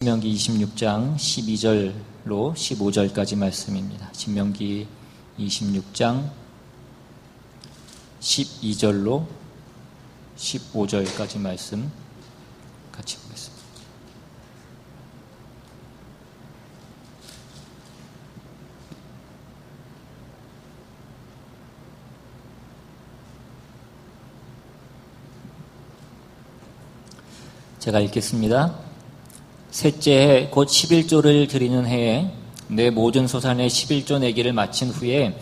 신명기 26장 12절로 15절까지 말씀입니다. 신명기 26장 12절로 15절까지 말씀 같이 보겠습니다. 제가 읽겠습니다. 셋째 해 곧 11조를 드리는 해에 내 모든 소산의 11조 내기를 마친 후에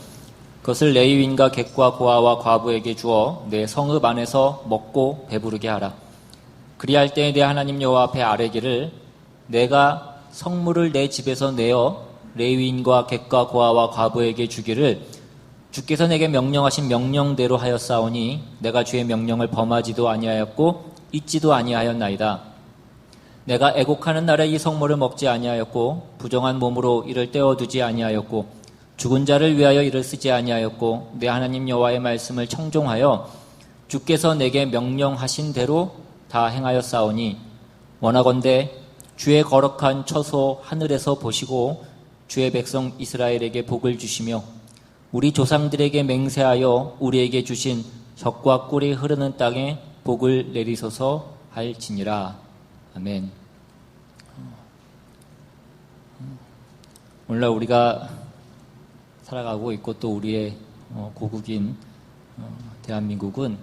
그것을 레위인과 객과 고아와 과부에게 주어 내 성읍 안에서 먹고 배부르게 하라. 그리할 때에 내 하나님 여호와 앞에 아뢰기를 내가 성물을 내 집에서 내어 레위인과 객과 고아와 과부에게 주기를 주께서 내게 명령하신 명령대로 하였사오니 내가 주의 명령을 범하지도 아니하였고 잊지도 아니하였나이다. 내가 애곡하는 날에 이 성물을 먹지 아니하였고 부정한 몸으로 이를 떼어두지 아니하였고 죽은 자를 위하여 이를 쓰지 아니하였고 내 하나님 여호와의 말씀을 청종하여 주께서 내게 명령하신 대로 다 행하였사오니 원하건대 주의 거룩한 처소 하늘에서 보시고 주의 백성 이스라엘에게 복을 주시며 우리 조상들에게 맹세하여 우리에게 주신 젖과 꿀이 흐르는 땅에 복을 내리소서 할지니라. 아멘. 오늘날 우리가 살아가고 있고 또 우리의 고국인 대한민국은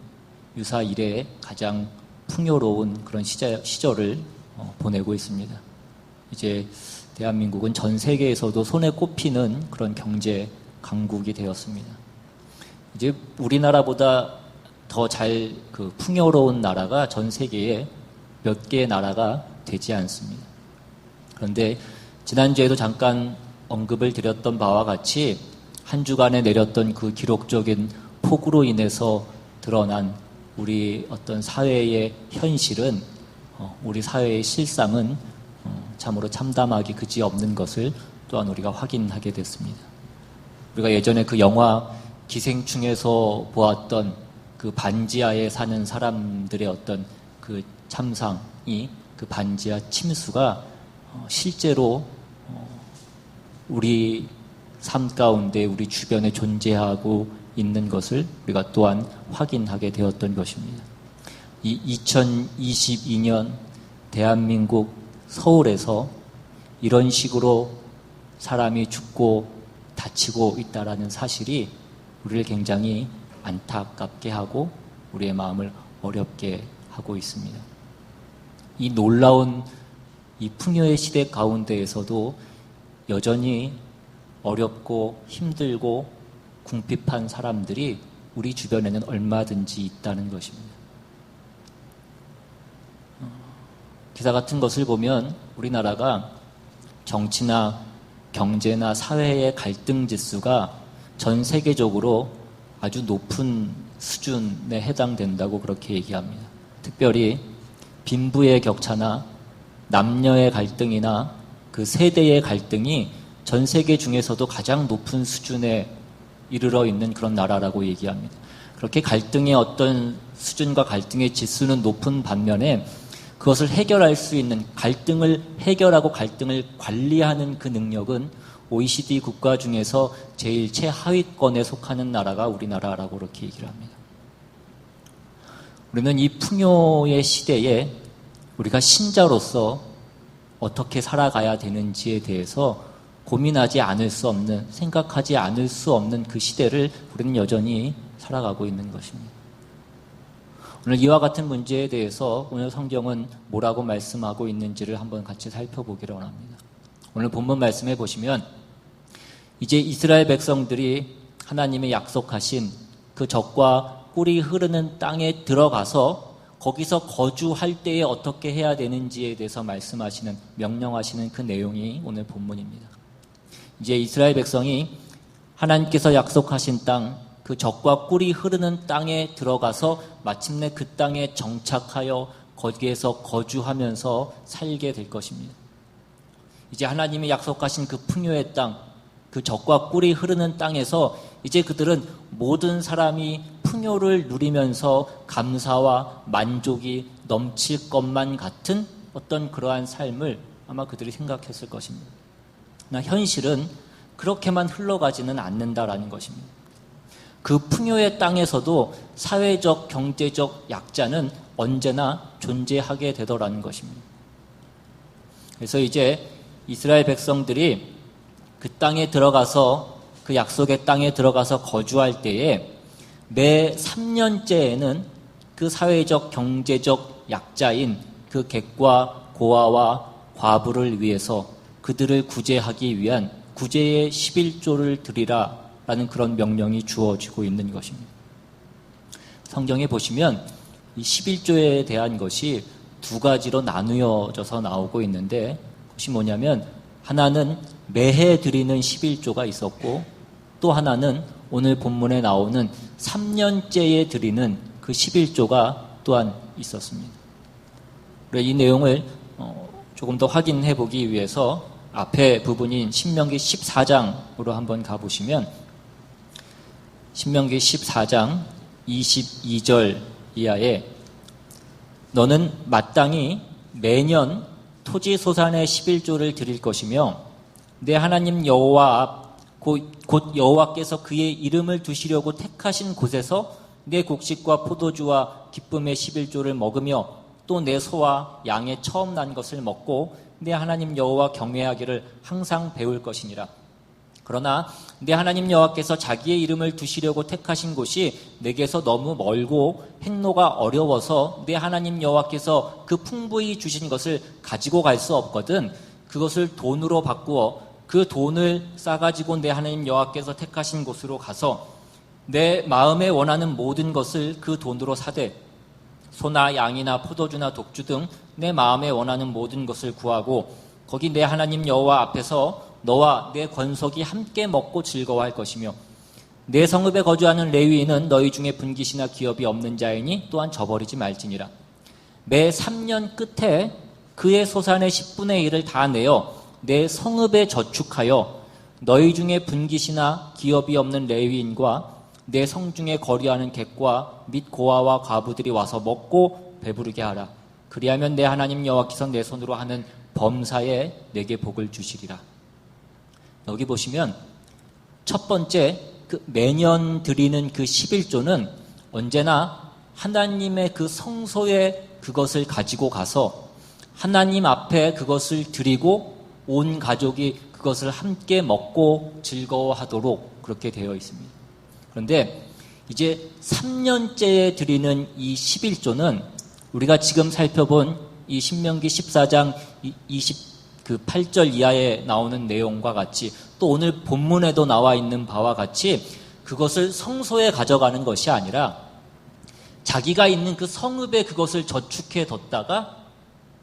유사 이래에 가장 풍요로운 그런 시절을 보내고 있습니다. 이제 대한민국은 전 세계에서도 손에 꼽히는 그런 경제 강국이 되었습니다. 이제 우리나라보다 더 잘 풍요로운 나라가 전 세계에 몇 개의 나라가 되지 않습니다. 그런데 지난주에도 잠깐 언급을 드렸던 바와 같이 한 주간에 내렸던 그 기록적인 폭우로 인해서 드러난 우리 어떤 사회의 현실은 우리 사회의 실상은 참으로 참담하기 그지없는 것을 또한 우리가 확인하게 됐습니다. 우리가 예전에 그 영화 기생충에서 보았던 그 반지하에 사는 사람들의 어떤 그 참상이 그 반지하 침수가 실제로 우리 삶 가운데 우리 주변에 존재하고 있는 것을 우리가 또한 확인하게 되었던 것입니다. 이 2022년 대한민국 서울에서 이런 식으로 사람이 죽고 다치고 있다라는 사실이 우리를 굉장히 안타깝게 하고 우리의 마음을 어렵게 하고 있습니다. 이 놀라운 이 풍요의 시대 가운데에서도 여전히 어렵고 힘들고 궁핍한 사람들이 우리 주변에는 얼마든지 있다는 것입니다. 기사 같은 것을 보면 우리나라가 정치나 경제나 사회의 갈등 지수가 전 세계적으로 아주 높은 수준에 해당된다고 그렇게 얘기합니다. 특별히 빈부의 격차나 남녀의 갈등이나 그 세대의 갈등이 전 세계 중에서도 가장 높은 수준에 이르러 있는 그런 나라라고 얘기합니다. 그렇게 갈등의 어떤 수준과 갈등의 지수는 높은 반면에 그것을 해결할 수 있는 갈등을 해결하고 갈등을 관리하는 그 능력은 OECD 국가 중에서 제일 최하위권에 속하는 나라가 우리나라라고 그렇게 얘기를 합니다. 우리는 이 풍요의 시대에 우리가 신자로서 어떻게 살아가야 되는지에 대해서 고민하지 않을 수 없는, 생각하지 않을 수 없는 그 시대를 우리는 여전히 살아가고 있는 것입니다. 오늘 이와 같은 문제에 대해서 오늘 성경은 뭐라고 말씀하고 있는지를 한번 같이 살펴보기를 원합니다. 오늘 본문 말씀해 보시면 이제 이스라엘 백성들이 하나님의 약속하신 그 젖과 꿀이 흐르는 땅에 들어가서 거기서 거주할 때에 어떻게 해야 되는지에 대해서 말씀하시는, 명령하시는 그 내용이 오늘 본문입니다. 이제 이스라엘 백성이 하나님께서 약속하신 땅, 그 젖과 꿀이 흐르는 땅에 들어가서 마침내 그 땅에 정착하여 거기에서 거주하면서 살게 될 것입니다. 이제 하나님이 약속하신 그 풍요의 땅, 그 젖과 꿀이 흐르는 땅에서 이제 그들은 모든 사람이 풍요를 누리면서 감사와 만족이 넘칠 것만 같은 어떤 그러한 삶을 아마 그들이 생각했을 것입니다. 그러나 현실은 그렇게만 흘러가지는 않는다라는 것입니다. 그 풍요의 땅에서도 사회적, 경제적 약자는 언제나 존재하게 되더라는 것입니다. 그래서 이제 이스라엘 백성들이 그 땅에 들어가서, 그 약속의 땅에 들어가서 거주할 때에 매 3년째에는 그 사회적, 경제적 약자인 그 객과 고아와 과부를 위해서 그들을 구제하기 위한 구제의 11조를 드리라 라는 그런 명령이 주어지고 있는 것입니다. 성경에 보시면 이 11조에 대한 것이 두 가지로 나누어져서 나오고 있는데, 그것이 뭐냐면 하나는 매해 드리는 11조가 있었고, 또 하나는 오늘 본문에 나오는 3년째에 드리는 그 11조가 또한 있었습니다. 이 내용을 조금 더 확인해 보기 위해서 앞에 부분인 신명기 14장으로 한번 가보시면, 신명기 14장 22절 이하에 너는 마땅히 매년 토지 소산의 11조를 드릴 것이며 내 하나님 여호와 앞 곧 여호와께서 그의 이름을 두시려고 택하신 곳에서 내 곡식과 포도주와 기쁨의 11조를 먹으며 또 내 소와 양의 처음 난 것을 먹고 내 하나님 여호와 경외하기를 항상 배울 것이니라. 그러나 내 하나님 여호와께서 자기의 이름을 두시려고 택하신 곳이 내게서 너무 멀고 행로가 어려워서 내 하나님 여호와께서 그 풍부히 주신 것을 가지고 갈 수 없거든 그것을 돈으로 바꾸어 그 돈을 싸가지고 내 하나님 여호와께서 택하신 곳으로 가서 내 마음에 원하는 모든 것을 그 돈으로 사되 소나 양이나 포도주나 독주 등 내 마음에 원하는 모든 것을 구하고 거기 내 하나님 여호와 앞에서 너와 내 권속이 함께 먹고 즐거워할 것이며 내 성읍에 거주하는 레위인은 너희 중에 분깃이나 기업이 없는 자이니 또한 저버리지 말지니라. 매 3년 끝에 그의 소산의 10분의 1을 다 내어 내 성읍에 저축하여 너희 중에 분깃이나 기업이 없는 레위인과 내 성중에 거류하는 객과 및 고아와 과부들이 와서 먹고 배부르게 하라. 그리하면 내 하나님 여호와께서 내 손으로 하는 범사에 내게 복을 주시리라. 여기 보시면 첫 번째 그 매년 드리는 그 11조는 언제나 하나님의 그 성소에 그것을 가지고 가서 하나님 앞에 그것을 드리고 온 가족이 그것을 함께 먹고 즐거워하도록 그렇게 되어 있습니다. 그런데 이제 3년째에 드리는 이 11조는 우리가 지금 살펴본 이 신명기 14장 28절 이하에 나오는 내용과 같이 또 오늘 본문에도 나와 있는 바와 같이 그것을 성소에 가져가는 것이 아니라 자기가 있는 그 성읍에 그것을 저축해 뒀다가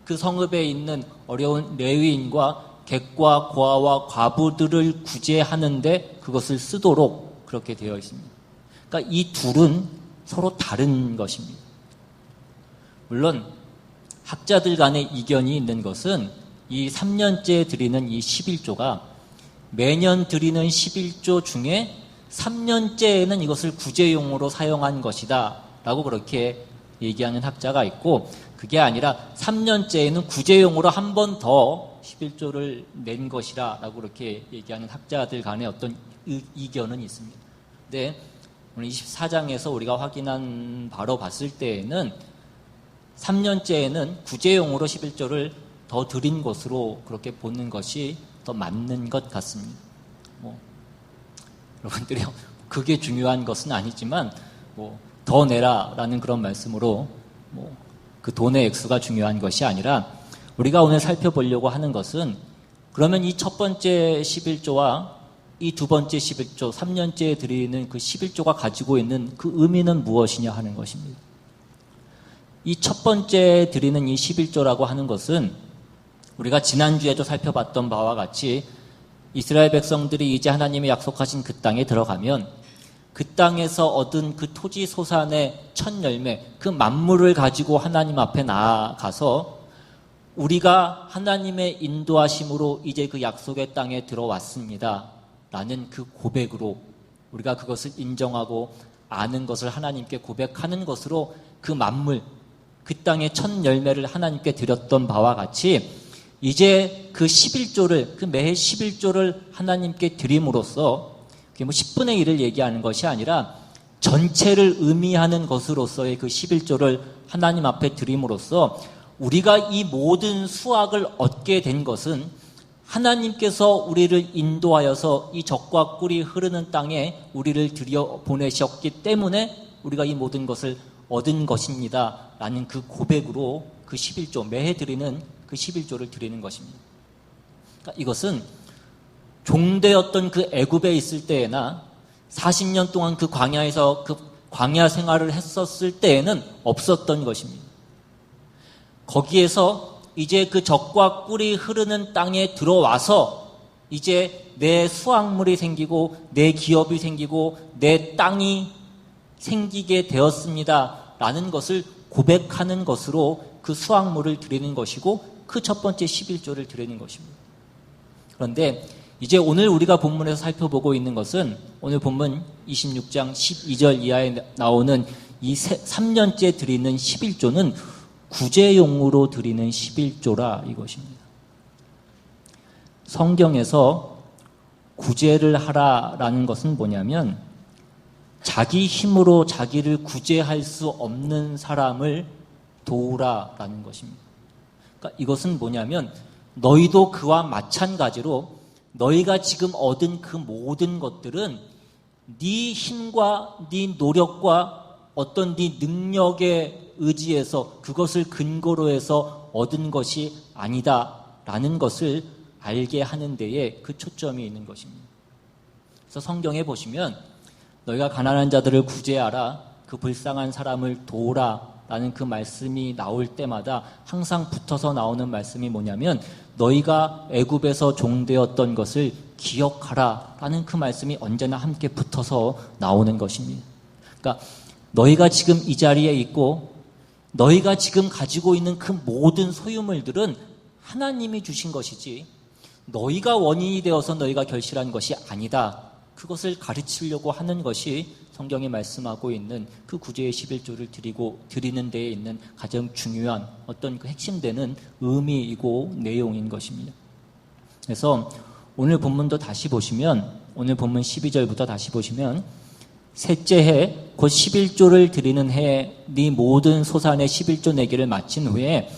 그 성읍에 있는 어려운 레위인과 객과 고아와 과부들을 구제하는데 그것을 쓰도록 그렇게 되어 있습니다. 그러니까 이 둘은 서로 다른 것입니다. 물론 학자들 간의 이견이 있는 것은 이 3년째 드리는 이 11조가 매년 드리는 11조 중에 3년째에는 이것을 구제용으로 사용한 것이다 라고 그렇게 얘기하는 학자가 있고, 그게 아니라 3년째에는 구제용으로 한 번 더 11조를 낸 것이라 라고 그렇게 얘기하는 학자들 간의 어떤 이견은 있습니다. 근데 오늘 24장에서 우리가 확인한 바로 봤을 때에는 3년째에는 구제용으로 11조를 더 드린 것으로 그렇게 보는 것이 더 맞는 것 같습니다. 여러분들이 그게 중요한 것은 아니지만 더 내라라는 그런 말씀으로 그 돈의 액수가 중요한 것이 아니라 우리가 오늘 살펴보려고 하는 것은 그러면 이 첫 번째 11조와 이 두 번째 11조, 3년째에 드리는 그 11조가 가지고 있는 그 의미는 무엇이냐 하는 것입니다. 이 첫 번째 드리는 이 11조라고 하는 것은 우리가 지난주에도 살펴봤던 바와 같이 이스라엘 백성들이 이제 하나님이 약속하신 그 땅에 들어가면 그 땅에서 얻은 그 토지 소산의 첫 열매, 그 만물을 가지고 하나님 앞에 나아가서 우리가 하나님의 인도하심으로 이제 그 약속의 땅에 들어왔습니다 라는 그 고백으로 우리가 그것을 인정하고 아는 것을 하나님께 고백하는 것으로 그 만물, 그 땅의 첫 열매를 하나님께 드렸던 바와 같이 이제 그 11조를, 그 매해 11조를 하나님께 드림으로써 그게 뭐 10분의 1을 얘기하는 것이 아니라 전체를 의미하는 것으로서의 그 11조를 하나님 앞에 드림으로써 우리가 이 모든 수확을 얻게 된 것은 하나님께서 우리를 인도하여서 이 적과 꿀이 흐르는 땅에 우리를 들여 보내셨기 때문에 우리가 이 모든 것을 얻은 것입니다. 라는 그 고백으로 그 11조, 매해 드리는 그 11조를 드리는 것입니다. 그러니까 이것은 종되었던 그 애굽에 있을 때나 40년 동안 그 광야에서 그 광야 생활을 했었을 때에는 없었던 것입니다. 거기에서 이제 그 적과 꿀이 흐르는 땅에 들어와서 이제 내 수확물이 생기고 내 기업이 생기고 내 땅이 생기게 되었습니다. 라는 것을 고백하는 것으로 그 수확물을 드리는 것이고 그 첫 번째 11조를 드리는 것입니다. 그런데 이제 오늘 우리가 본문에서 살펴보고 있는 것은 오늘 본문 26장 12절 이하에 나오는 이 3년째 드리는 11조는 구제용으로 드리는 11조라 이것입니다. 성경에서 구제를 하라라는 것은 뭐냐면 자기 힘으로 자기를 구제할 수 없는 사람을 도우라라는 것입니다. 그러니까 이것은 뭐냐면 너희도 그와 마찬가지로 너희가 지금 얻은 그 모든 것들은 네 힘과 네 노력과 어떤 네 능력에 의지해서 그것을 근거로 해서 얻은 것이 아니다라는 것을 알게 하는 데에 그 초점이 있는 것입니다. 그래서 성경에 보시면 너희가 가난한 자들을 구제하라, 그 불쌍한 사람을 도우라 라는 그 말씀이 나올 때마다 항상 붙어서 나오는 말씀이 뭐냐면 너희가 애굽에서 종되었던 것을 기억하라 라는 그 말씀이 언제나 함께 붙어서 나오는 것입니다. 그러니까 너희가 지금 이 자리에 있고 너희가 지금 가지고 있는 그 모든 소유물들은 하나님이 주신 것이지 너희가 원인이 되어서 너희가 결실한 것이 아니다. 그것을 가르치려고 하는 것이 성경이 말씀하고 있는 그 구제의 11조를 드리는 데에 있는 가장 중요한 어떤 그 핵심되는 의미이고 내용인 것입니다. 그래서 오늘 본문도 다시 보시면 오늘 본문 12절부터 다시 보시면 셋째 해 곧 11조를 드리는 해에 네 모든 소산의 11조 내기를 마친 후에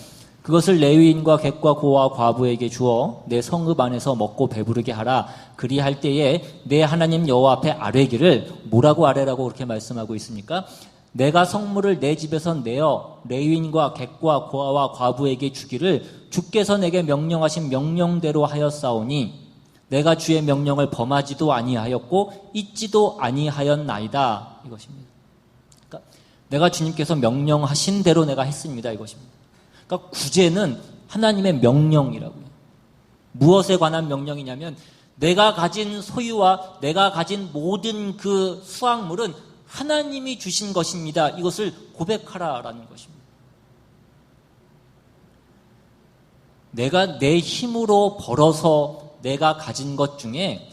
그것을 레위인과 객과 고와 과부에게 주어 내 성읍 안에서 먹고 배부르게 하라. 그리할 때에 내 하나님 여호와 앞에 아뢰기를 뭐라고 아뢰라고 그렇게 말씀하고 있습니까? 내가 성물을 내 집에서 내어 레위인과 객과 고아와 과부에게 주기를 주께서 내게 명령하신 명령대로 하였사오니 내가 주의 명령을 범하지도 아니하였고 잊지도 아니하였나이다. 이것입니다. 그러니까 내가 주님께서 명령하신 대로 내가 했습니다. 이것입니다. 그러니까 구제는 하나님의 명령이라고요. 무엇에 관한 명령이냐면 내가 가진 소유와 내가 가진 모든 그 수확물은 하나님이 주신 것입니다. 이것을 고백하라라는 것입니다. 내가 내 힘으로 벌어서 내가 가진 것 중에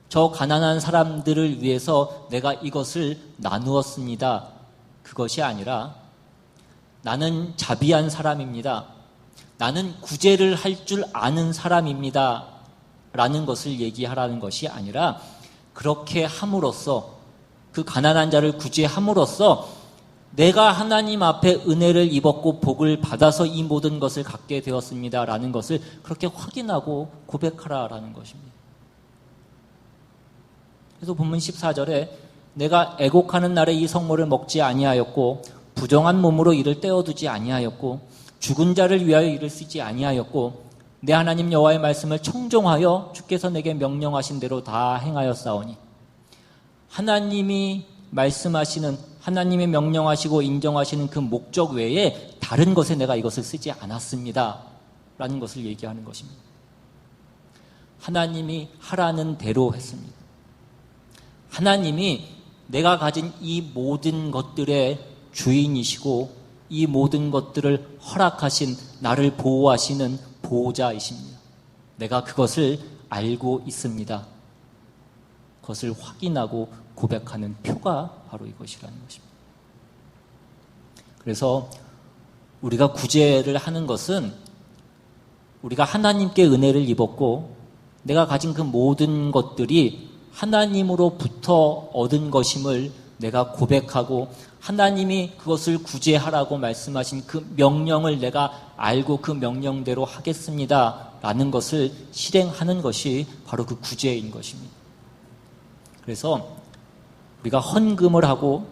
저 가난한 사람들을 위해서 내가 이것을 나누었습니다. 그것이 아니라 나는 자비한 사람입니다. 나는 구제를 할 줄 아는 사람입니다. 라는 것을 얘기하라는 것이 아니라 그렇게 함으로써 그 가난한 자를 구제함으로써 내가 하나님 앞에 은혜를 입었고 복을 받아서 이 모든 것을 갖게 되었습니다. 라는 것을 그렇게 확인하고 고백하라라는 것입니다. 그래서 본문 14절에 내가 애곡하는 날에 이 성물을 먹지 아니하였고 부정한 몸으로 이를 떼어두지 아니하였고 죽은 자를 위하여 이를 쓰지 아니하였고 내 하나님 여호와의 말씀을 청종하여 주께서 내게 명령하신 대로 다 행하였사오니 하나님이 말씀하시는 하나님이 명령하시고 인정하시는 그 목적 외에 다른 것에 내가 이것을 쓰지 않았습니다. 라는 것을 얘기하는 것입니다. 하나님이 하라는 대로 했습니다. 하나님이 내가 가진 이 모든 것들의 주인이시고 이 모든 것들을 허락하신 나를 보호하시는 보호자이십니다. 내가 그것을 알고 있습니다. 그것을 확인하고 고백하는 표가 바로 이것이라는 것입니다. 그래서 우리가 구제를 하는 것은 우리가 하나님께 은혜를 입었고 내가 가진 그 모든 것들이 하나님으로부터 얻은 것임을 내가 고백하고 하나님이 그것을 구제하라고 말씀하신 그 명령을 내가 알고 그 명령대로 하겠습니다 라는 것을 실행하는 것이 바로 그 구제인 것입니다. 그래서 우리가 헌금을 하고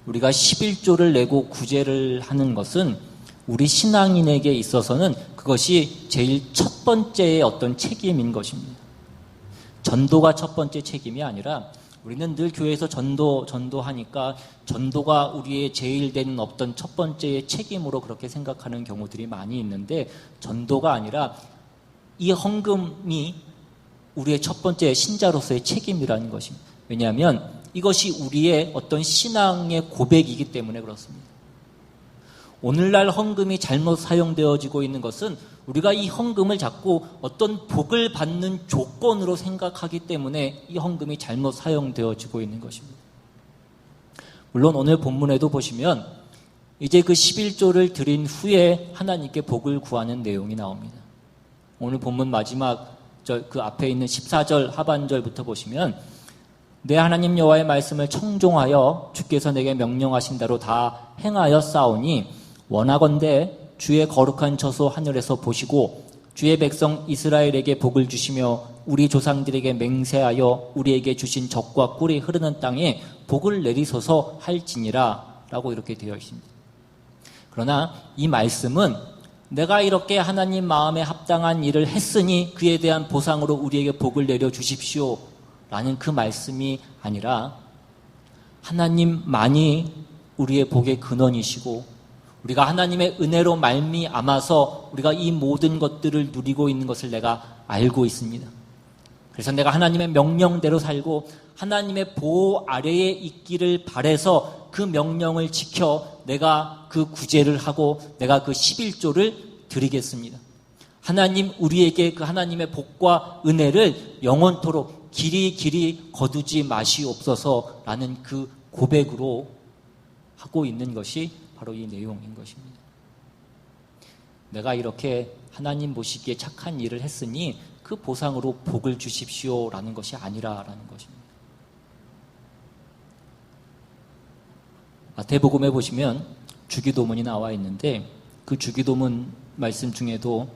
우리가 11조를 내고 구제를 하는 것은 우리 신앙인에게 있어서는 그것이 제일 첫 번째의 어떤 책임인 것입니다. 전도가 첫 번째 책임이 아니라 우리는 늘 교회에서 전도하니까 전도가 우리의 제일 된 어떤 첫 번째의 책임으로 그렇게 생각하는 경우들이 많이 있는데 전도가 아니라 이 헌금이 우리의 첫 번째 신자로서의 책임이라는 것입니다. 왜냐하면 이것이 우리의 어떤 신앙의 고백이기 때문에 그렇습니다. 오늘날 헌금이 잘못 사용되어지고 있는 것은 우리가 이 헌금을 자꾸 어떤 복을 받는 조건으로 생각하기 때문에 이 헌금이 잘못 사용되어지고 있는 것입니다. 물론 오늘 본문에도 보시면 이제 그 11조를 드린 후에 하나님께 복을 구하는 내용이 나옵니다. 오늘 본문 마지막 그 앞에 있는 14절 하반절부터 보시면 내 하나님 여호와의 말씀을 청종하여 주께서 내게 명령하신 대로 다 행하여 싸우니 원하건대 주의 거룩한 처소 하늘에서 보시고 주의 백성 이스라엘에게 복을 주시며 우리 조상들에게 맹세하여 우리에게 주신 젖과 꿀이 흐르는 땅에 복을 내리소서 할지니라 라고 이렇게 되어 있습니다. 그러나 이 말씀은 내가 이렇게 하나님 마음에 합당한 일을 했으니 그에 대한 보상으로 우리에게 복을 내려 주십시오 라는 그 말씀이 아니라 하나님만이 우리의 복의 근원이시고 우리가 하나님의 은혜로 말미암아서 우리가 이 모든 것들을 누리고 있는 것을 내가 알고 있습니다. 그래서 내가 하나님의 명령대로 살고 하나님의 보호 아래에 있기를 바라서 그 명령을 지켜 내가 그 구제를 하고 내가 그 11조를 드리겠습니다. 하나님 우리에게 그 하나님의 복과 은혜를 영원토록 길이 거두지 마시옵소서라는 그 고백으로 하고 있는 것이 바로 이 내용인 것입니다. 내가 이렇게 하나님 보시기에 착한 일을 했으니 그 보상으로 복을 주십시오라는 것이 아니라라는 것입니다. 마태복음에 보시면 주기도문이 나와 있는데 그 주기도문 말씀 중에도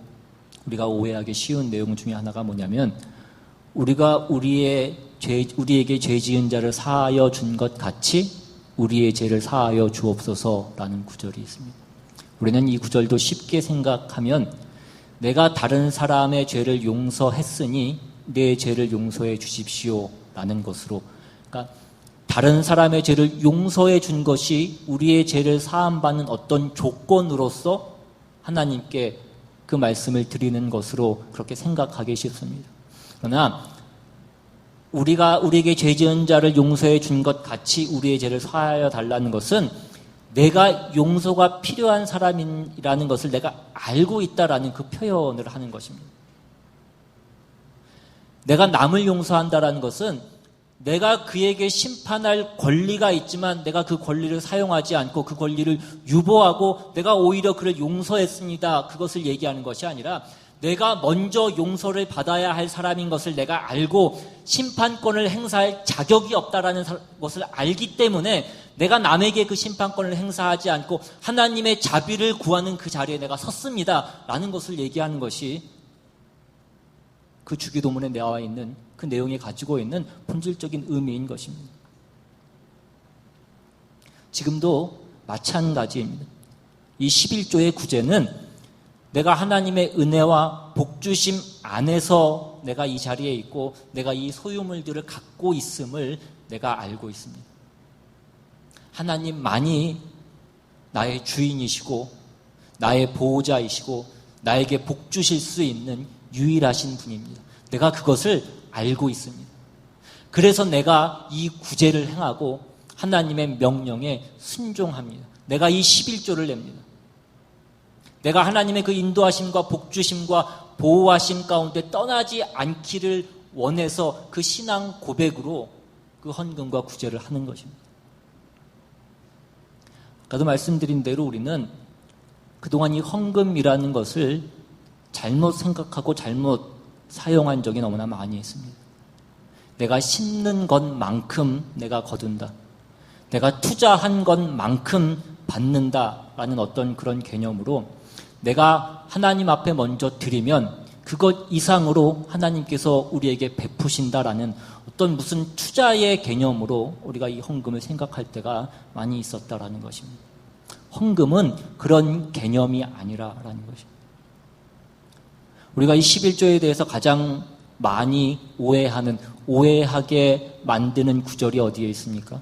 우리가 오해하기 쉬운 내용 중에 하나가 뭐냐면 우리가 우리에게 죄 지은 자를 사하여 준 것 같이 우리의 죄를 사하여 주옵소서라는 구절이 있습니다. 우리는 이 구절도 쉽게 생각하면 내가 다른 사람의 죄를 용서했으니 내 죄를 용서해 주십시오라는 것으로, 그러니까 다른 사람의 죄를 용서해 준 것이 우리의 죄를 사함받는 어떤 조건으로서 하나님께 그 말씀을 드리는 것으로 그렇게 생각하기 쉽습니다. 그러나 우리에게 죄 지은 자를 용서해 준 것 같이 우리의 죄를 사하여 달라는 것은 내가 용서가 필요한 사람이라는 것을 내가 알고 있다라는 그 표현을 하는 것입니다. 내가 남을 용서한다라는 것은 내가 그에게 심판할 권리가 있지만 내가 그 권리를 사용하지 않고 그 권리를 유보하고 내가 오히려 그를 용서했습니다. 그것을 얘기하는 것이 아니라 내가 먼저 용서를 받아야 할 사람인 것을 내가 알고 심판권을 행사할 자격이 없다라는 것을 알기 때문에 내가 남에게 그 심판권을 행사하지 않고 하나님의 자비를 구하는 그 자리에 내가 섰습니다 라는 것을 얘기하는 것이 그 주기도문에 나와 있는 그 내용이 가지고 있는 본질적인 의미인 것입니다. 지금도 마찬가지입니다. 이 11조의 구제는 내가 하나님의 은혜와 복주심 안에서 내가 이 자리에 있고 내가 이 소유물들을 갖고 있음을 내가 알고 있습니다. 하나님만이 나의 주인이시고 나의 보호자이시고 나에게 복주실 수 있는 유일하신 분입니다. 내가 그것을 알고 있습니다. 그래서 내가 이 구제를 행하고 하나님의 명령에 순종합니다. 내가 이 11조를 냅니다. 내가 하나님의 그 인도하심과 복주심과 보호하심 가운데 떠나지 않기를 원해서 그 신앙 고백으로 그 헌금과 구제를 하는 것입니다. 아까도 말씀드린 대로 우리는 그동안 이 헌금이라는 것을 잘못 생각하고 잘못 사용한 적이 너무나 많이 있습니다. 내가 심는 것만큼 내가 거둔다. 내가 투자한 것만큼 받는다라는 어떤 그런 개념으로 내가 하나님 앞에 먼저 드리면 그것 이상으로 하나님께서 우리에게 베푸신다라는 어떤 무슨 투자의 개념으로 우리가 이 헌금을 생각할 때가 많이 있었다라는 것입니다. 헌금은 그런 개념이 아니라라는 것입니다. 우리가 이 11조에 대해서 가장 많이 오해하게 만드는 구절이 어디에 있습니까?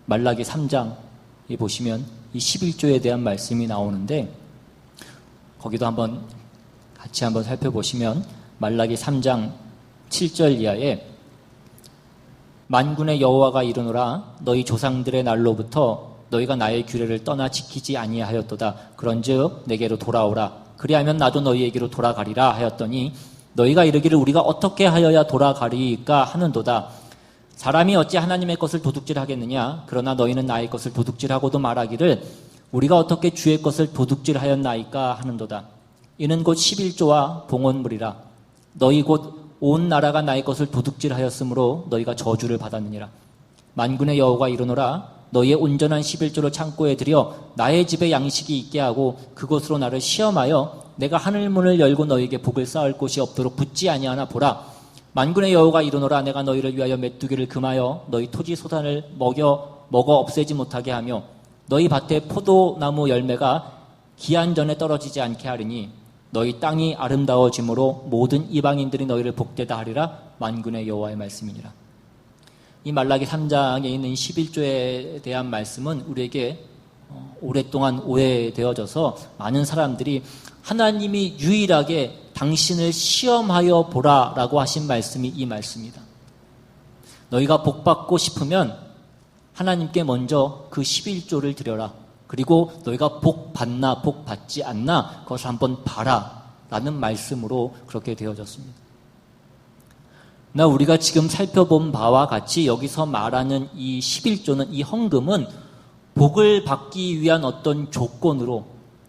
말라기 3장에 보시면 이 11조에 대한 말씀이 나오는데 거기도 같이 한번 살펴보시면 말라기 3장 7절 이하에 만군의 여호와가 이르노라 너희 조상들의 날로부터 너희가 나의 규례를 떠나 지키지 아니하였도다. 그런즉 내게로 돌아오라. 그리하면 나도 너희에게로 돌아가리라 하였더니 너희가 이르기를 우리가 어떻게 하여야 돌아가리까 하는도다. 사람이 어찌 하나님의 것을 도둑질하겠느냐? 그러나 너희는 나의 것을 도둑질하고도 말하기를 우리가 어떻게 주의 것을 도둑질하였나이까 하는도다. 이는 곧 11조와 봉헌물이라. 너희 곧 온 나라가 나의 것을 도둑질하였으므로 너희가 저주를 받았느니라. 만군의 여호와가 이르노라 너희의 온전한 11조를 창고에 들여 나의 집에 양식이 있게 하고 그곳으로 나를 시험하여 내가 하늘문을 열고 너희에게 복을 쌓을 곳이 없도록 붙지 아니하나 보라. 만군의 여호와가 이르노라 내가 너희를 위하여 메뚜기를 금하여 너희 토지 소산을 먹어 없애지 못하게 하며 너희 밭에 포도나무 열매가 기한전에 떨어지지 않게 하리니 너희 땅이 아름다워짐으로 모든 이방인들이 너희를 복되다 하리라. 만군의 여호와의 말씀이니라. 이 말라기 3장에 있는 11조에 대한 말씀은 우리에게 오랫동안 오해되어져서 많은 사람들이 하나님이 유일하게 당신을 시험하여 보라라고 하신 말씀이 이 말씀이다. 너희가 복받고 싶으면 하나님께 먼저 그 11조를 드려라. 그리고 너희가 복 받나 복 받지 않나 그것을 한번 봐라 라는 말씀으로 그렇게 되어졌습니다. 나 우리가 지금 살펴본 바와 같이 여기서 말하는 이 11조는 이 헌금은 복을 받기 위한 어떤 조건으로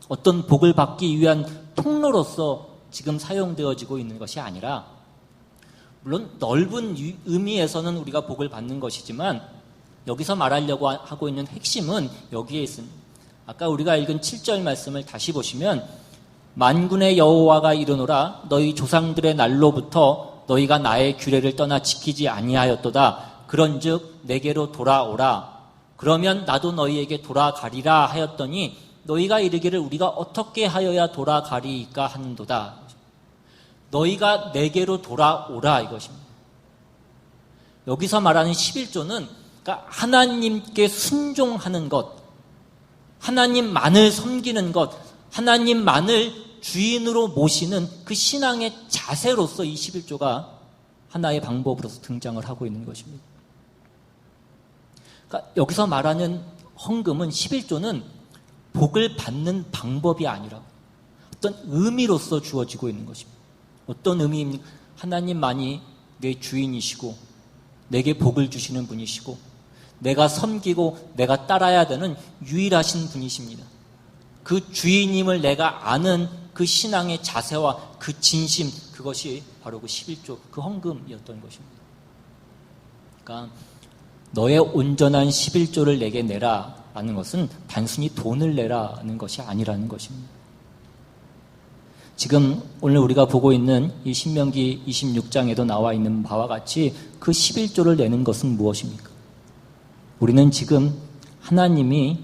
어떤 복을 받기 위한 통로로서 지금 사용되어지고 있는 것이 아니라 물론 넓은 의미에서는 우리가 복을 받는 것이지만 여기서 말하려고 하고 있는 핵심은 여기에 있습니다. 아까 우리가 읽은 7절 말씀을 다시 보시면 만군의 여호와가 이르노라 너희 조상들의 날로부터 너희가 나의 규례를 떠나 지키지 아니하였도다. 그런즉 내게로 돌아오라. 그러면 나도 너희에게 돌아가리라 하였더니 너희가 이르기를 우리가 어떻게 하여야 돌아가리까 하는도다. 너희가 내게로 돌아오라 이것입니다. 여기서 말하는 11조는 그러니까 하나님께 순종하는 것, 하나님만을 섬기는 것, 하나님만을 주인으로 모시는 그 신앙의 자세로서 이 11조가 하나의 방법으로서 등장을 하고 있는 것입니다. 그러니까 여기서 말하는 헌금은 11조는 복을 받는 방법이 아니라 어떤 의미로서 주어지고 있는 것입니다. 어떤 의미입니까? 하나님만이 내 주인이시고 내게 복을 주시는 분이시고 내가 섬기고 내가 따라야 되는 유일하신 분이십니다. 그 주인임을 내가 아는 그 신앙의 자세와 그 진심, 그것이 바로 그 11조, 그 헌금이었던 것입니다. 그러니까 너의 온전한 11조를 내게 내라 라는 것은 단순히 돈을 내라는 것이 아니라는 것입니다. 지금 오늘 우리가 보고 있는 이 신명기 26장에도 나와 있는 바와 같이 그 11조를 내는 것은 무엇입니까? 우리는 지금 하나님이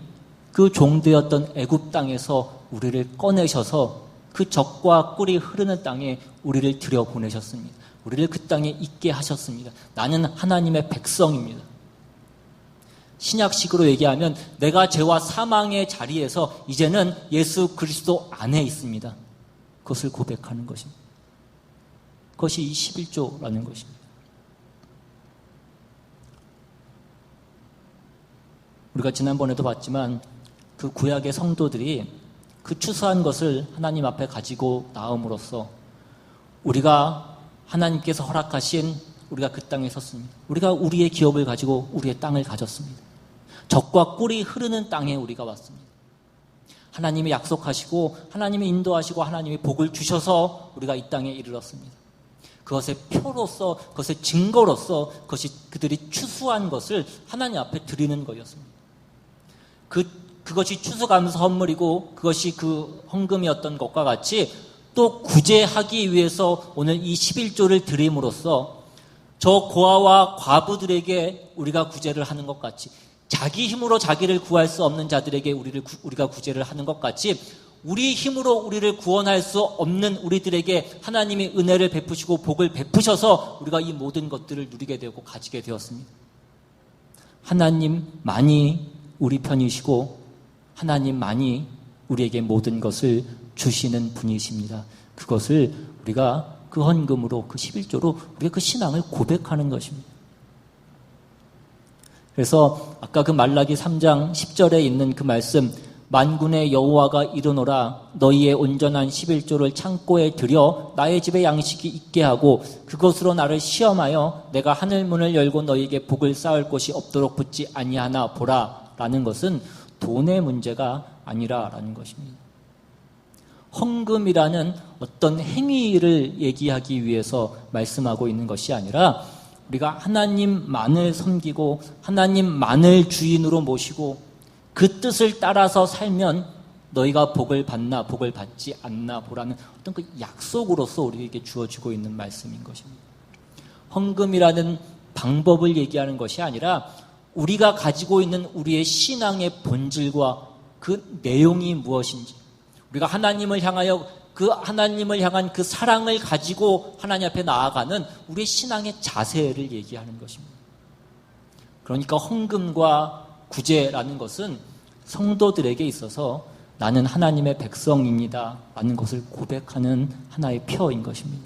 그 종되었던 애굽 땅에서 우리를 꺼내셔서 그 젖과 꿀이 흐르는 땅에 우리를 들여보내셨습니다. 우리를 그 땅에 있게 하셨습니다. 나는 하나님의 백성입니다. 신약식으로 얘기하면 내가 죄와 사망의 자리에서 이제는 예수 그리스도 안에 있습니다. 그것을 고백하는 것입니다. 그것이 이 11조라는 것입니다. 우리가 지난번에도 봤지만 그 구약의 성도들이 그 추수한 것을 하나님 앞에 가지고 나옴으로써 우리가 하나님께서 허락하신 우리가 그 땅에 섰습니다. 우리가 우리의 기업을 가지고 우리의 땅을 가졌습니다. 젖과 꿀이 흐르는 땅에 우리가 왔습니다. 하나님이 약속하시고 하나님이 인도하시고 하나님이 복을 주셔서 우리가 이 땅에 이르렀습니다. 그것의 표로서, 그것의 증거로서 그것이 그들이 추수한 것을 하나님 앞에 드리는 거였습니다. 그것이 추수감사 선물이고 그것이 그 헌금이었던 것과 같이 또 구제하기 위해서 오늘 이 11조를 드림으로써 저 고아와 과부들에게 우리가 구제를 하는 것 같이, 자기 힘으로 자기를 구할 수 없는 자들에게 우리가 구제를 하는 것 같이, 우리 힘으로 우리를 구원할 수 없는 우리들에게 하나님이 은혜를 베푸시고 복을 베푸셔서 우리가 이 모든 것들을 누리게 되고 가지게 되었습니다. 하나님만이 우리 편이시고 하나님만이 우리에게 모든 것을 주시는 분이십니다. 그것을 우리가 그 헌금으로, 그 11조로 우리가 그 신앙을 고백하는 것입니다. 그래서 아까 그 말라기 3장 10절에 있는 그 말씀, 만군의 여호와가 이르노라, 너희의 온전한 11조를 창고에 들여 나의 집에 양식이 있게 하고 그것으로 나를 시험하여 내가 하늘 문을 열고 너희에게 복을 쌓을 곳이 없도록 붙지 아니하나 보라 라는 것은 돈의 문제가 아니라라는 것입니다. 헌금이라는 어떤 행위를 얘기하기 위해서 말씀하고 있는 것이 아니라 우리가 하나님만을 섬기고 하나님만을 주인으로 모시고 그 뜻을 따라서 살면 너희가 복을 받나 복을 받지 않나 보라는 어떤 그 약속으로서 우리에게 주어지고 있는 말씀인 것입니다. 헌금이라는 방법을 얘기하는 것이 아니라 우리가 가지고 있는 우리의 신앙의 본질과 그 내용이 무엇인지, 우리가 하나님을 향하여 그 하나님을 향한 그 사랑을 가지고 하나님 앞에 나아가는 우리의 신앙의 자세를 얘기하는 것입니다. 그러니까 헌금과 구제라는 것은 성도들에게 있어서 나는 하나님의 백성입니다 라는 것을 고백하는 하나의 표인 것입니다.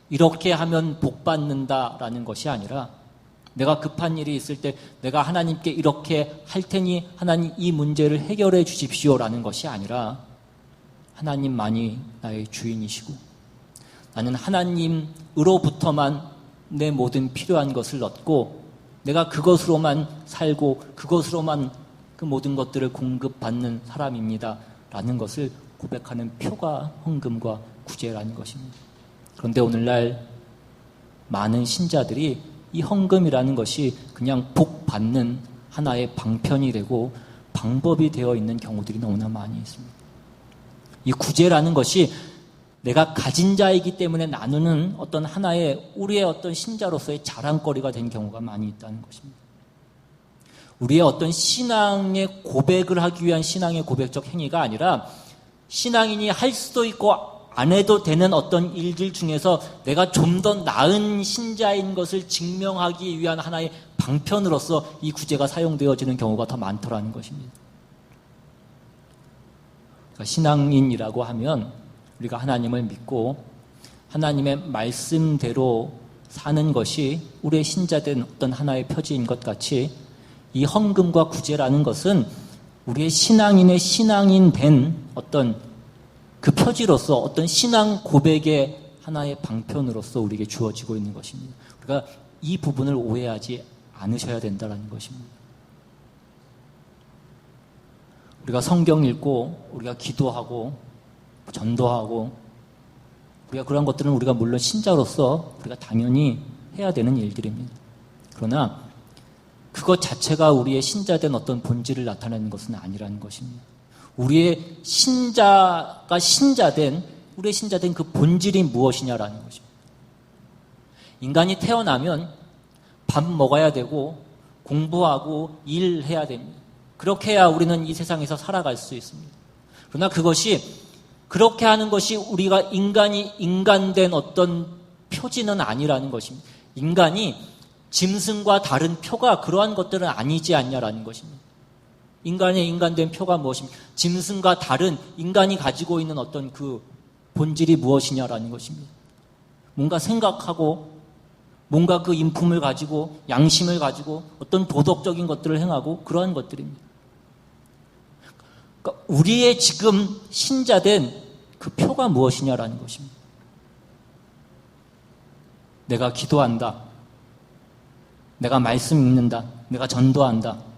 이렇게 하면 복 받는다라는 것이 아니라 내가 급한 일이 있을 때 내가 하나님께 이렇게 할 테니 하나님 이 문제를 해결해 주십시오라는 것이 아니라 하나님만이 나의 주인이시고 나는 하나님으로부터만 내 모든 필요한 것을 얻고 내가 그것으로만 살고 그것으로만 그 모든 것들을 공급받는 사람입니다 라는 것을 고백하는 표가 헌금과 구제라는 것입니다. 그런데 오늘날 많은 신자들이 이 헌금이라는 것이 그냥 복 받는 하나의 방편이 되고 방법이 되어 있는 경우들이 너무나 많이 있습니다. 이 구제라는 것이 내가 가진 자이기 때문에 나누는 어떤 하나의 우리의 어떤 신자로서의 자랑거리가 된 경우가 많이 있다는 것입니다. 우리의 어떤 신앙의 고백을 하기 위한 신앙의 고백적 행위가 아니라 신앙인이 할 수도 있고 안 해도 되는 어떤 일들 중에서 내가 좀 더 나은 신자인 것을 증명하기 위한 하나의 방편으로서 이 구제가 사용되어지는 경우가 더 많더라는 것입니다. 그러니까 신앙인이라고 하면 우리가 하나님을 믿고 하나님의 말씀대로 사는 것이 우리의 신자된 어떤 하나의 표지인 것 같이 이 헌금과 구제라는 것은 우리의 신앙인의 신앙인 된 어떤 그 표지로서 어떤 신앙 고백의 하나의 방편으로서 우리에게 주어지고 있는 것입니다. 우리가 이 부분을 오해하지 않으셔야 된다는 것입니다. 우리가 성경 읽고 우리가 기도하고 전도하고 우리가 그런 것들은 우리가 물론 신자로서 우리가 당연히 해야 되는 일들입니다. 그러나 그것 자체가 우리의 신자된 어떤 본질을 나타내는 것은 아니라는 것입니다. 우리의 우리의 신자된 그 본질이 무엇이냐라는 것입니다. 인간이 태어나면 밥 먹어야 되고 공부하고 일해야 됩니다. 그렇게 해야 우리는 이 세상에서 살아갈 수 있습니다. 그러나 그렇게 하는 것이 우리가 인간이 인간된 어떤 표지는 아니라는 것입니다. 인간이 짐승과 다른 표가 그러한 것들은 아니지 않냐라는 것입니다. 인간의 인간된 표가 무엇입니까? 짐승과 다른 인간이 가지고 있는 어떤 그 본질이 무엇이냐라는 것입니다. 뭔가 생각하고 뭔가 그 인품을 가지고 양심을 가지고 어떤 도덕적인 것들을 행하고 그러한 것들입니다. 그러니까 우리의 지금 신자된 그 표가 무엇이냐라는 것입니다. 내가 기도한다. 내가 말씀 읽는다. 내가 전도한다.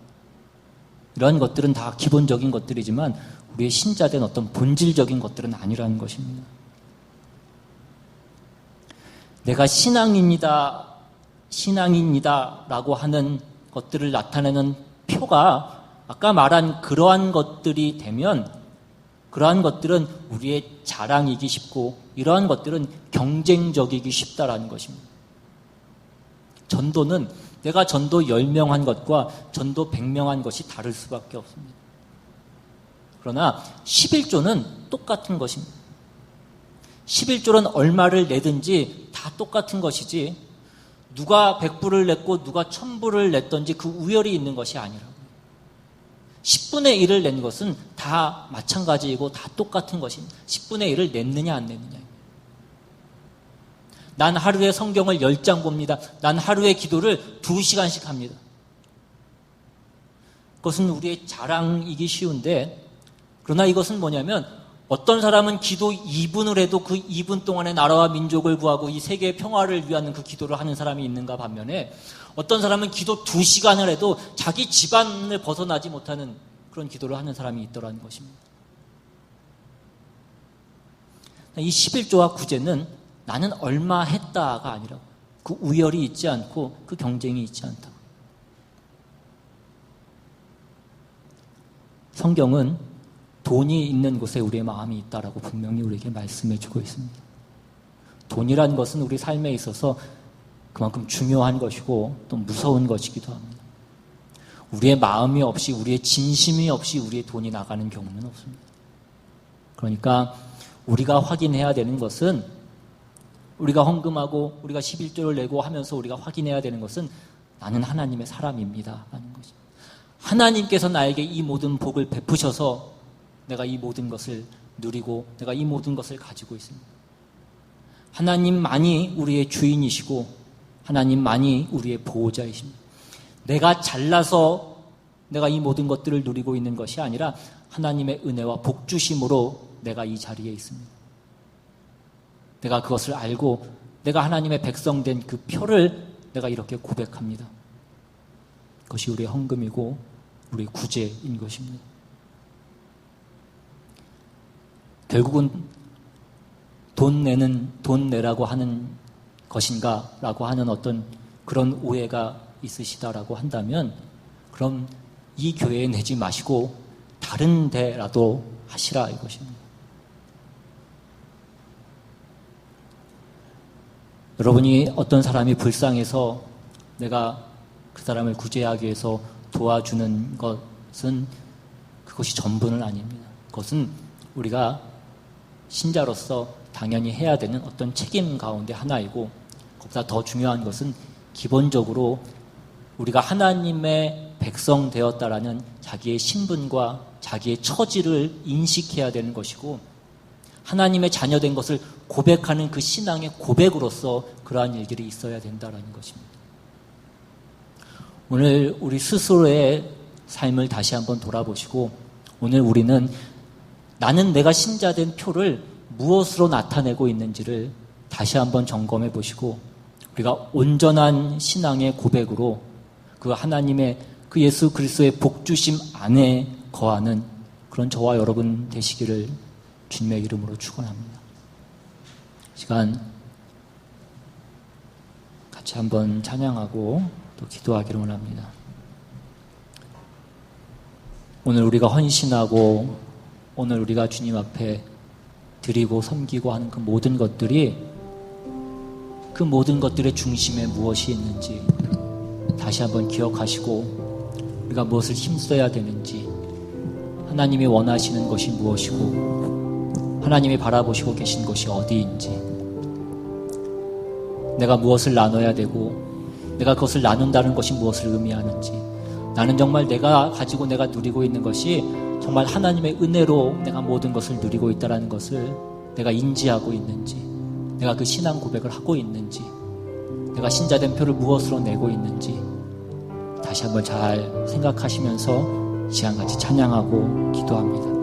이런 것들은 다 기본적인 것들이지만 우리의 신자된 어떤 본질적인 것들은 아니라는 것입니다. 내가 신앙인이다 라고 하는 것들을 나타내는 표가 아까 말한 그러한 것들이 되면 그러한 것들은 우리의 자랑이기 쉽고 이러한 것들은 경쟁적이기 쉽다라는 것입니다. 전도는 내가 전도 10명 한 것과 전도 100명 한 것이 다를 수밖에 없습니다. 그러나 11조는 똑같은 것입니다. 11조는 얼마를 내든지 다 똑같은 것이지 누가 100불을 냈고 누가 1000불을 냈던지 그 우열이 있는 것이 아니라고. 10분의 1을 낸 것은 다 마찬가지이고 다 똑같은 것입니다. 10분의 1을 냈느냐 안 냈느냐. 난 하루에 성경을 10장 봅니다. 난 하루에 기도를 2시간씩 합니다. 그것은 우리의 자랑이기 쉬운데 그러나 이것은 뭐냐면 어떤 사람은 기도 2분을 해도 그 2분 동안에 나라와 민족을 구하고 이 세계의 평화를 위한 그 기도를 하는 사람이 있는가 반면에 어떤 사람은 기도 2시간을 해도 자기 집안을 벗어나지 못하는 그런 기도를 하는 사람이 있더라는 것입니다. 이 11조와 구제는 나는 얼마 했다가 아니라 그 우열이 있지 않고 그 경쟁이 있지 않다. 성경은 돈이 있는 곳에 우리의 마음이 있다라고 분명히 우리에게 말씀해 주고 있습니다. 돈이라는 것은 우리 삶에 있어서 그만큼 중요한 것이고 또 무서운 것이기도 합니다. 우리의 마음이 없이 우리의 진심이 없이 우리의 돈이 나가는 경우는 없습니다. 그러니까 우리가 확인해야 되는 것은 우리가 헌금하고 우리가 11조를 내고 하면서 우리가 확인해야 되는 것은 나는 하나님의 사람입니다 라는 것입니다. 하나님께서 나에게 이 모든 복을 베푸셔서 내가 이 모든 것을 누리고 내가 이 모든 것을 가지고 있습니다. 하나님만이 우리의 주인이시고 하나님만이 우리의 보호자이십니다. 내가 잘나서 내가 이 모든 것들을 누리고 있는 것이 아니라 하나님의 은혜와 복주심으로 내가 이 자리에 있습니다. 내가 그것을 알고 내가 하나님의 백성된 그 표를 내가 이렇게 고백합니다. 그것이 우리의 헌금이고 우리의 구제인 것입니다. 결국은 돈 내라고 하는 것인가 라고 하는 어떤 그런 오해가 있으시다라고 한다면 그럼 이 교회에 내지 마시고 다른 데라도 하시라 이것입니다. 여러분이 어떤 사람이 불쌍해서 내가 그 사람을 구제하기 위해서 도와주는 것은 그것이 전부는 아닙니다. 그것은 우리가 신자로서 당연히 해야 되는 어떤 책임 가운데 하나이고 그보다 더 중요한 것은 기본적으로 우리가 하나님의 백성 되었다라는 자기의 신분과 자기의 처지를 인식해야 되는 것이고 하나님의 자녀된 것을 고백하는 그 신앙의 고백으로서 그러한 일들이 있어야 된다는 것입니다. 오늘 우리 스스로의 삶을 다시 한번 돌아보시고 오늘 우리는 나는 내가 신자된 표를 무엇으로 나타내고 있는지를 다시 한번 점검해 보시고 우리가 온전한 신앙의 고백으로 그 하나님의 그 예수 그리스도의 복주심 안에 거하는 그런 저와 여러분 되시기를 주님의 이름으로 축원합니다. 시간 같이 한번 찬양하고 또 기도하기를 원합니다. 오늘 우리가 헌신하고 오늘 우리가 주님 앞에 드리고 섬기고 하는 그 모든 것들이 그 모든 것들의 중심에 무엇이 있는지 다시 한번 기억하시고 우리가 무엇을 힘써야 되는지 하나님이 원하시는 것이 무엇이고 하나님이 바라보시고 계신 것이 어디인지 내가 무엇을 나눠야 되고 내가 그것을 나눈다는 것이 무엇을 의미하는지 나는 정말 내가 가지고 내가 누리고 있는 것이 정말 하나님의 은혜로 내가 모든 것을 누리고 있다는 것을 내가 인지하고 있는지 내가 그 신앙 고백을 하고 있는지 내가 신자된 표를 무엇으로 내고 있는지 다시 한번 잘 생각하시면서 시간같이 찬양하고 기도합니다.